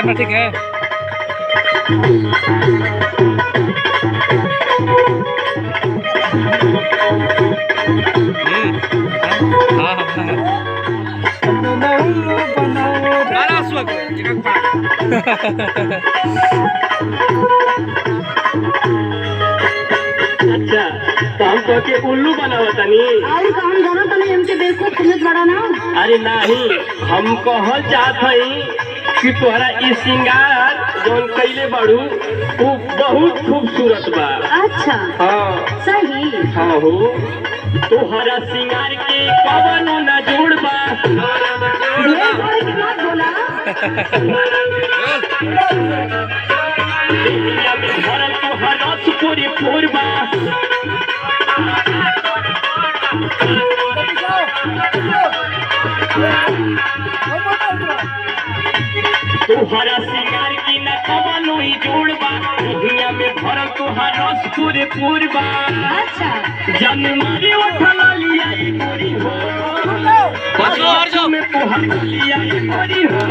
Camera ठीक है। हाँ हाँ हाँ अच्छा तो हम तो के उल्लू बनावा तनी। अरे तो हम जाना तनी हमके बेवकूफ समझ बड़ा ना। अरे नहीं हम कहल चाहत हई कि तोहरा ई श्रृंगार जौन कइले बाड़ू वो बहुत खूबसूरत बा। अच्छा हाँ सही। हाँ हो तोहरा श्रृंगार के कवनो न जोड़ बा। ये जोड़े के मत बोला। दुनिया में भरल तोहर रस पूरी पूर्वा। तोहरा श्रृंगार की न कवनो ही जोड़ बा। दुनिया में भरल तोहर रस पूरी पूर्वा। अच्छा जन्मारी उठला लिया ये गोरी हो। में तोहर लिया ये गोरी हो।